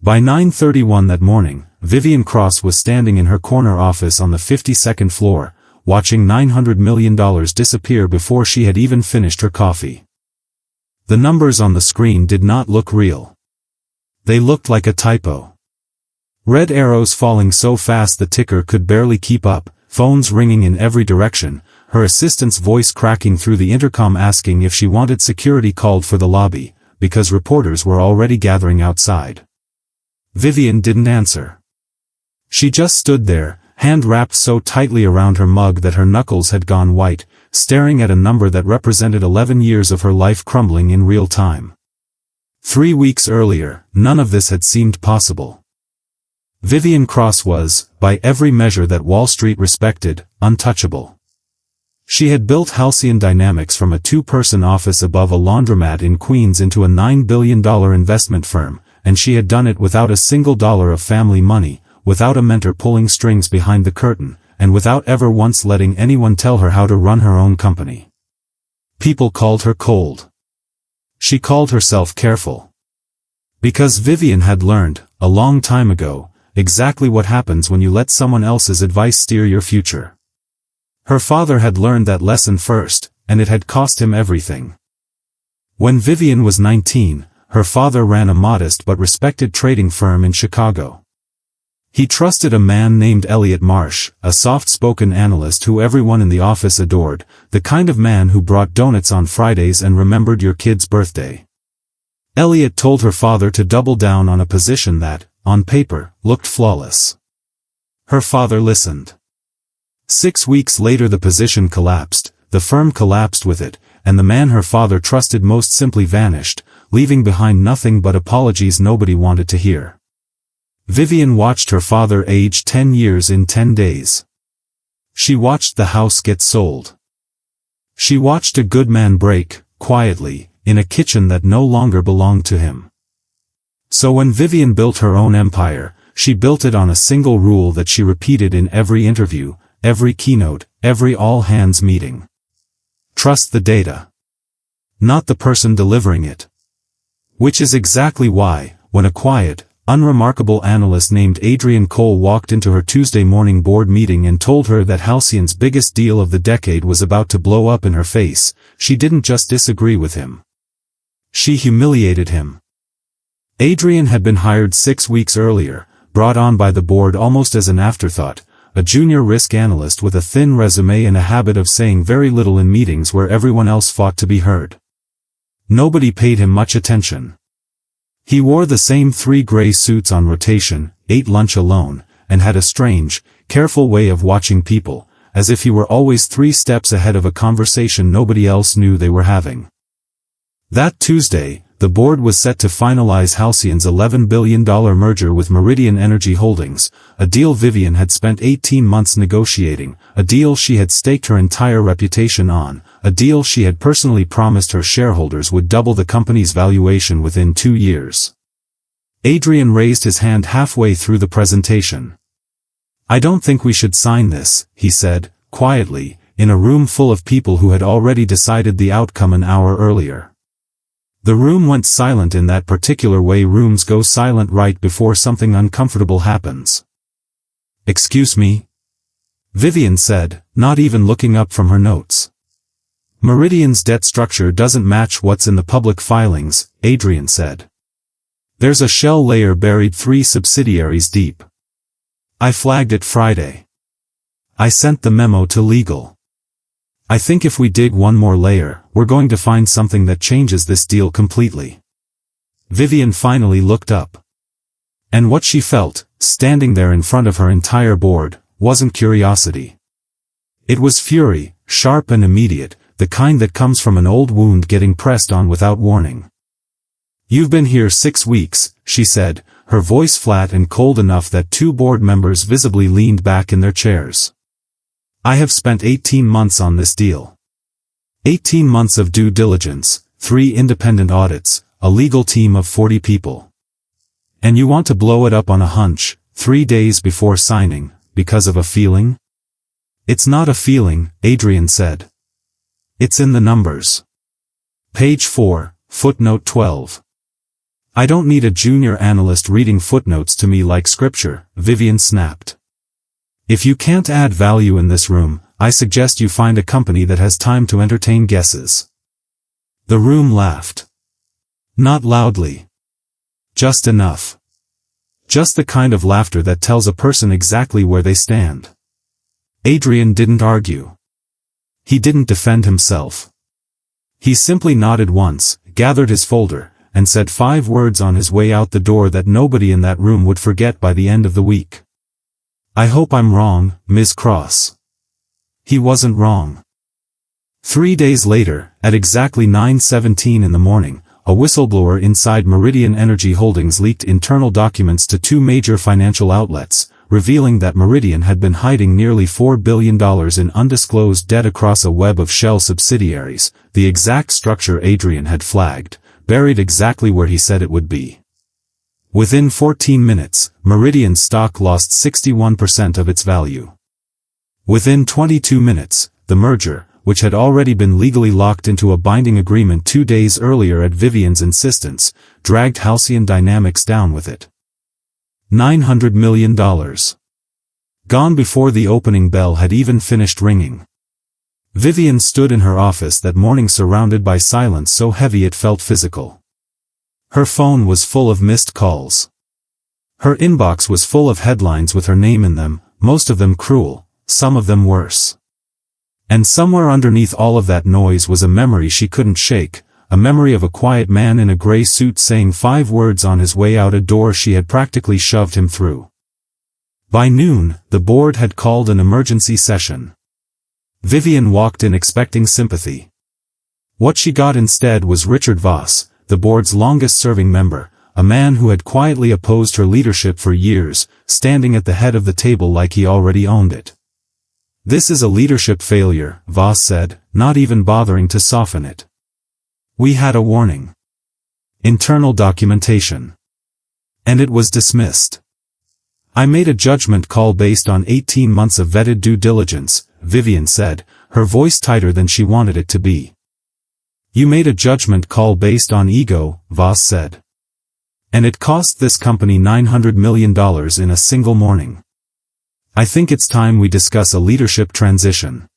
By 9:31 that morning, Vivian Cross was standing in her corner office on the 52nd floor, watching $900 million disappear before she had even finished her coffee. The numbers on the screen did not look real. They looked like a typo. Red arrows falling so fast the ticker could barely keep up, phones ringing in every direction, her assistant's voice cracking through the intercom asking if she wanted security called for the lobby, because reporters were already gathering outside. Vivian didn't answer. She just stood there, hand wrapped so tightly around her mug that her knuckles had gone white, staring at a number that represented 11 years of her life crumbling in real time. 3 weeks earlier, none of this had seemed possible. Vivian Cross was, by every measure that Wall Street respected, untouchable. She had built Halcyon Dynamics from a 2-person office above a laundromat in Queens into a $9 billion investment firm, and she had done it without a single dollar of family money, without a mentor pulling strings behind the curtain, and without ever once letting anyone tell her how to run her own company. People called her cold. She called herself careful. Because Vivian had learned, a long time ago, exactly what happens when you let someone else's advice steer your future. Her father had learned that lesson first, and it had cost him everything. When Vivian was 19, her father ran a modest but respected trading firm in Chicago. He trusted a man named Elliot Marsh, a soft-spoken analyst who everyone in the office adored, the kind of man who brought donuts on Fridays and remembered your kid's birthday. Elliot told her father to double down on a position that, on paper, looked flawless. Her father listened. 6 weeks later the position collapsed, the firm collapsed with it, and the man her father trusted most simply vanished, leaving behind nothing but apologies nobody wanted to hear. Vivian watched her father age 10 years in 10 days. She watched the house get sold. She watched a good man break, quietly, in a kitchen that no longer belonged to him. So when Vivian built her own empire, she built it on a single rule that she repeated in every interview, every keynote, every all-hands meeting. Trust the data. Not the person delivering it. Which is exactly why, when a quiet, unremarkable analyst named Adrian Cole walked into her Tuesday morning board meeting and told her that Halcyon's biggest deal of the decade was about to blow up in her face, she didn't just disagree with him. She humiliated him. Adrian had been hired 6 weeks earlier, brought on by the board almost as an afterthought, a junior risk analyst with a thin resume and a habit of saying very little in meetings where everyone else fought to be heard. Nobody paid him much attention. He wore the same 3 gray suits on rotation, ate lunch alone, and had a strange, careful way of watching people, as if he were always 3 steps ahead of a conversation nobody else knew they were having. That Tuesday, the board was set to finalize Halcyon's $11 billion merger with Meridian Energy Holdings, a deal Vivian had spent 18 months negotiating, a deal she had staked her entire reputation on, a deal she had personally promised her shareholders would double the company's valuation within 2 years. Adrian raised his hand halfway through the presentation. "I don't think we should sign this," he said, quietly, in a room full of people who had already decided the outcome an hour earlier. The room went silent in that particular way rooms go silent right before something uncomfortable happens. "Excuse me?" Vivian said, not even looking up from her notes. "Meridian's debt structure doesn't match what's in the public filings," Adrian said. "There's a shell layer buried 3 subsidiaries deep. I flagged it Friday. I sent the memo to legal. I think if we dig one more layer, we're going to find something that changes this deal completely." Vivian finally looked up. And what she felt, standing there in front of her entire board, wasn't curiosity. It was fury, sharp and immediate, the kind that comes from an old wound getting pressed on without warning. "You've been here 6 weeks, she said, her voice flat and cold enough that 2 board members visibly leaned back in their chairs. "I have spent 18 months on this deal. 18 months of due diligence, 3 independent audits, a legal team of 40 people. And you want to blow it up on a hunch, 3 days before signing, because of a feeling?" "It's not a feeling," Adrian said. "It's in the numbers. Page 4, footnote 12. I don't need a junior analyst reading footnotes to me like scripture, Vivian snapped. If you can't add value in this room, I suggest you find a company that has time to entertain guesses. The room laughed. Not loudly. Just enough. Just the kind of laughter that tells a person exactly where they stand. Adrian didn't argue. He didn't defend himself. He simply nodded once, gathered his folder, and said 5 words on his way out the door that nobody in that room would forget by the end of the week. I hope I'm wrong, Ms. Cross. He wasn't wrong. 3 days later, at exactly 9:17 in the morning, a whistleblower inside Meridian Energy Holdings leaked internal documents to 2 major financial outlets, revealing that Meridian had been hiding nearly $4 billion in undisclosed debt across a web of shell subsidiaries, the exact structure Adrian had flagged, buried exactly where he said it would be. Within 14 minutes, Meridian's stock lost 61% of its value. Within 22 minutes, the merger, which had already been legally locked into a binding agreement 2 days earlier at Vivian's insistence, dragged Halcyon Dynamics down with it. $900 million. Gone before the opening bell had even finished ringing. Vivian stood in her office that morning surrounded by silence so heavy it felt physical. Her phone was full of missed calls. Her inbox was full of headlines with her name in them, most of them cruel, some of them worse. And somewhere underneath all of that noise was a memory she couldn't shake, a memory of a quiet man in a gray suit saying 5 words on his way out a door she had practically shoved him through. By noon, the board had called an emergency session. Vivian walked in expecting sympathy. What she got instead was Richard Voss, the board's longest-serving member, a man who had quietly opposed her leadership for years, standing at the head of the table like he already owned it. This is a leadership failure, Voss said, not even bothering to soften it. We had a warning. Internal documentation. And it was dismissed. I made a judgment call based on 18 months of vetted due diligence, Vivian said, her voice tighter than she wanted it to be. You made a judgment call based on ego, Voss said. And it cost this company $900 million in a single morning. I think it's time we discuss a leadership transition.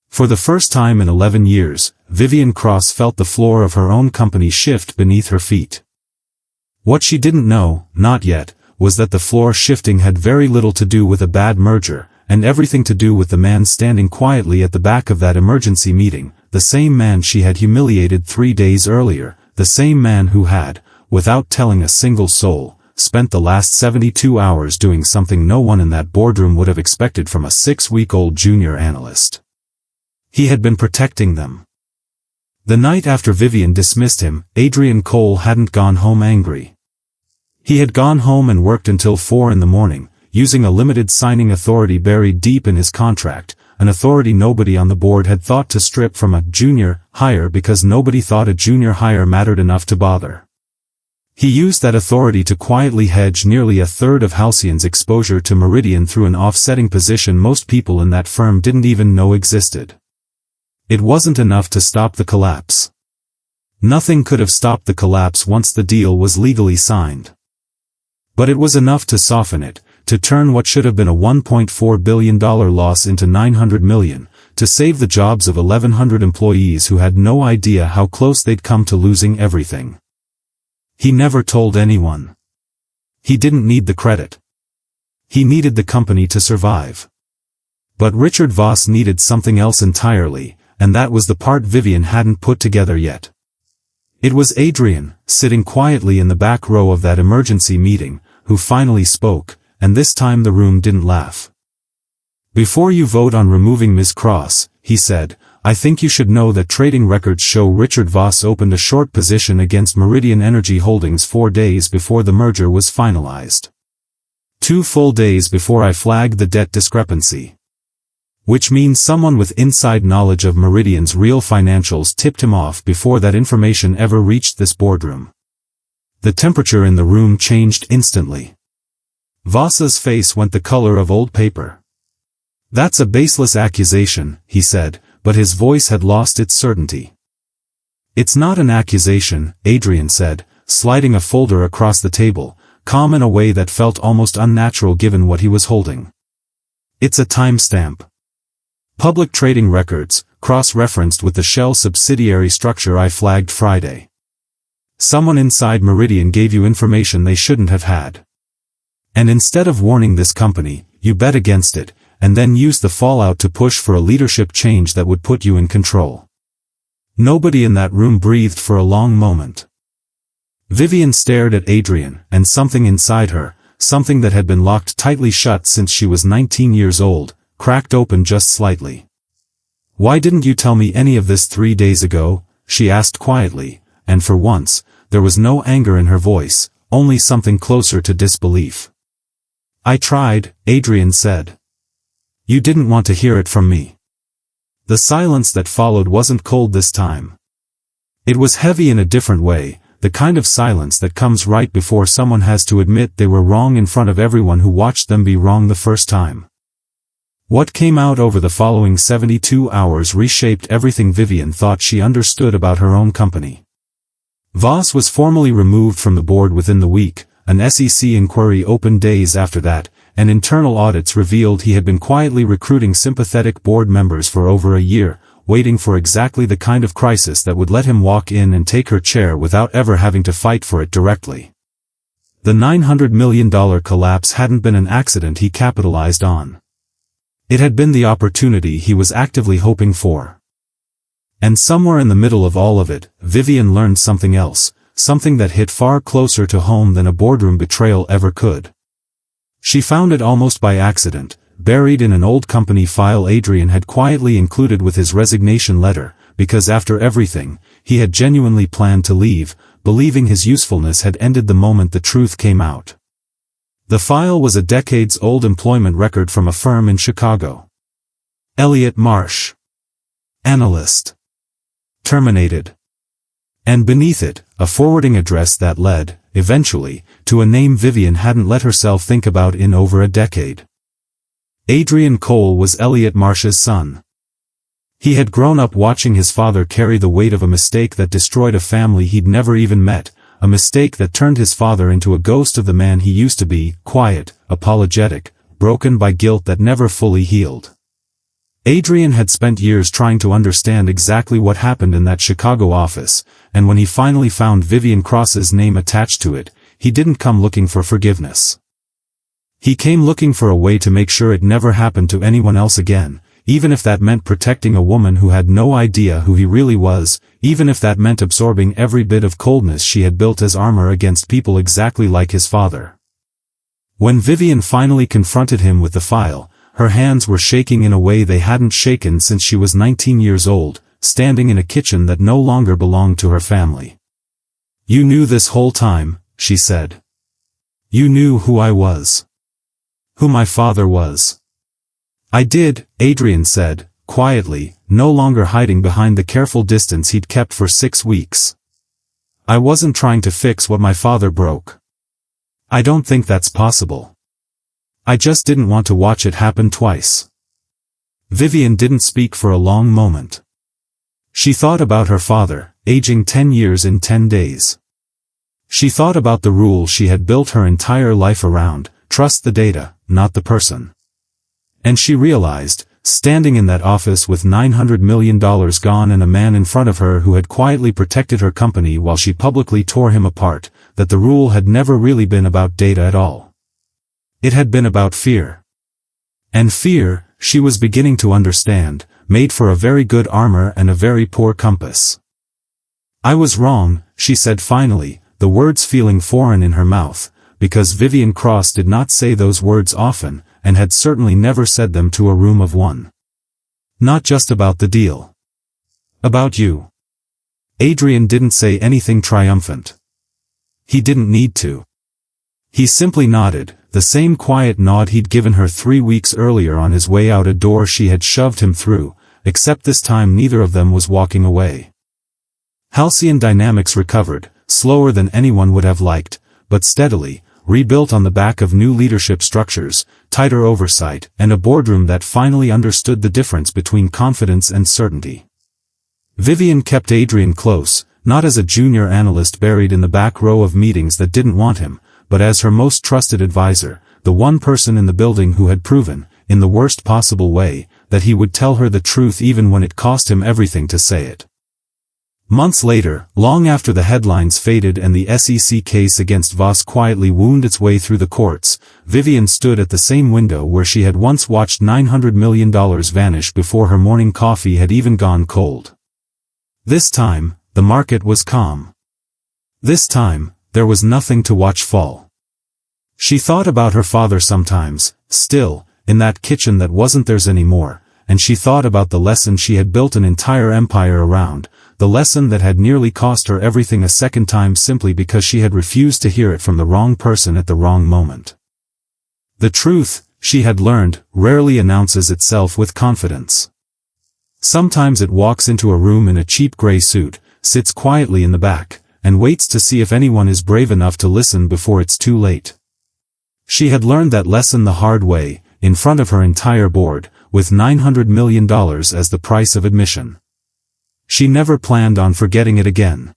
For the first time in 11 years, Vivian Cross felt the floor of her own company shift beneath her feet. What she didn't know, not yet, was that the floor shifting had very little to do with a bad merger, and everything to do with the man standing quietly at the back of that emergency meeting, the same man she had humiliated 3 days earlier, the same man who had, without telling a single soul, spent the last 72 hours doing something no one in that boardroom would have expected from a 6-week-old junior analyst. He had been protecting them. The night after Vivian dismissed him, Adrian Cole hadn't gone home angry. He had gone home and worked until 4 in the morning, using a limited signing authority buried deep in his contract, an authority nobody on the board had thought to strip from a junior hire because nobody thought a junior hire mattered enough to bother. He used that authority to quietly hedge nearly a third of Halcyon's exposure to Meridian through an offsetting position most people in that firm didn't even know existed. It wasn't enough to stop the collapse. Nothing could have stopped the collapse once the deal was legally signed. But it was enough to soften it, to turn what should have been a $1.4 billion loss into $900 million, to save the jobs of 1,100 employees who had no idea how close they'd come to losing everything. He never told anyone. He didn't need the credit. He needed the company to survive. But Richard Voss needed something else entirely, and that was the part Vivian hadn't put together yet. It was Adrian, sitting quietly in the back row of that emergency meeting, who finally spoke, and this time the room didn't laugh. Before you vote on removing Ms. Cross, he said, I think you should know that trading records show Richard Voss opened a short position against Meridian Energy Holdings 4 days before the merger was finalized. 2 full days before I flagged the debt discrepancy. Which means someone with inside knowledge of Meridian's real financials tipped him off before that information ever reached this boardroom. The temperature in the room changed instantly. Voss's face went the color of old paper. That's a baseless accusation, he said, but his voice had lost its certainty. It's not an accusation, Adrian said, sliding a folder across the table, calm in a way that felt almost unnatural given what he was holding. "It's a timestamp. Public trading records, cross-referenced with the Shell subsidiary structure I flagged Friday. Someone inside Meridian gave you information they shouldn't have had. And instead of warning this company, you bet against it, and then used the fallout to push for a leadership change that would put you in control." Nobody in that room breathed for a long moment. Vivian stared at Adrian, and something inside her, something that had been locked tightly shut since she was 19 years old, cracked open just slightly. "Why didn't you tell me any of this 3 days ago?" she asked quietly, and for once, there was no anger in her voice, only something closer to disbelief. "I tried," Adrian said. "You didn't want to hear it from me." The silence that followed wasn't cold this time. It was heavy in a different way, the kind of silence that comes right before someone has to admit they were wrong in front of everyone who watched them be wrong the first time. What came out over the following 72 hours reshaped everything Vivian thought she understood about her own company. Voss was formally removed from the board within the week, an SEC inquiry opened days after that, and internal audits revealed he had been quietly recruiting sympathetic board members for over a year, waiting for exactly the kind of crisis that would let him walk in and take her chair without ever having to fight for it directly. The $900 million collapse hadn't been an accident he capitalized on. It had been the opportunity he was actively hoping for. And somewhere in the middle of all of it, Vivian learned something else, something that hit far closer to home than a boardroom betrayal ever could. She found it almost by accident, buried in an old company file Adrian had quietly included with his resignation letter, because after everything, he had genuinely planned to leave, believing his usefulness had ended the moment the truth came out. The file was a decades-old employment record from a firm in Chicago. Elliot Marsh. Analyst. Terminated. And beneath it, a forwarding address that led, eventually, to a name Vivian hadn't let herself think about in over a decade. Adrian Cole was Elliot Marsh's son. He had grown up watching his father carry the weight of a mistake that destroyed a family he'd never even met, a mistake that turned his father into a ghost of the man he used to be, quiet, apologetic, broken by guilt that never fully healed. Adrian had spent years trying to understand exactly what happened in that Chicago office, and when he finally found Vivian Cross's name attached to it, he didn't come looking for forgiveness. He came looking for a way to make sure it never happened to anyone else again, even if that meant protecting a woman who had no idea who he really was, even if that meant absorbing every bit of coldness she had built as armor against people exactly like his father. When Vivian finally confronted him with the file, her hands were shaking in a way they hadn't shaken since she was 19 years old, standing in a kitchen that no longer belonged to her family. "You knew this whole time," she said. "You knew who I was. Who my father was." "I did," Adrian said, quietly, no longer hiding behind the careful distance he'd kept for 6 weeks. "I wasn't trying to fix what my father broke. I don't think that's possible. I just didn't want to watch it happen twice." Vivian didn't speak for a long moment. She thought about her father, aging 10 years in 10 days. She thought about the rule she had built her entire life around, trust the data, not the person. And she realized, standing in that office with $900 million gone and a man in front of her who had quietly protected her company while she publicly tore him apart, that the rule had never really been about data at all. It had been about fear. And fear, she was beginning to understand, made for a very good armor and a very poor compass. "I was wrong," she said finally, the words feeling foreign in her mouth, because Vivian Cross did not say those words often, and had certainly never said them to a room of one. "Not just about the deal. About you." Adrian didn't say anything triumphant. He didn't need to. He simply nodded, the same quiet nod he'd given her 3 weeks earlier on his way out a door she had shoved him through, except this time neither of them was walking away. Halcyon Dynamics recovered, slower than anyone would have liked, but steadily, rebuilt on the back of new leadership structures, tighter oversight, and a boardroom that finally understood the difference between confidence and certainty. Vivian kept Adrian close, not as a junior analyst buried in the back row of meetings that didn't want him, but as her most trusted advisor, the one person in the building who had proven, in the worst possible way, that he would tell her the truth even when it cost him everything to say it. Months later, long after the headlines faded and the SEC case against Voss quietly wound its way through the courts, Vivian stood at the same window where she had once watched $900 million vanish before her morning coffee had even gone cold. This time, the market was calm. This time, there was nothing to watch fall. She thought about her father sometimes, still, in that kitchen that wasn't theirs anymore, and she thought about the lesson she had built an entire empire around, the lesson that had nearly cost her everything a second time simply because she had refused to hear it from the wrong person at the wrong moment. The truth, she had learned, rarely announces itself with confidence. Sometimes it walks into a room in a cheap gray suit, sits quietly in the back, and waits to see if anyone is brave enough to listen before it's too late. She had learned that lesson the hard way, in front of her entire board, with $900 million as the price of admission. She never planned on forgetting it again.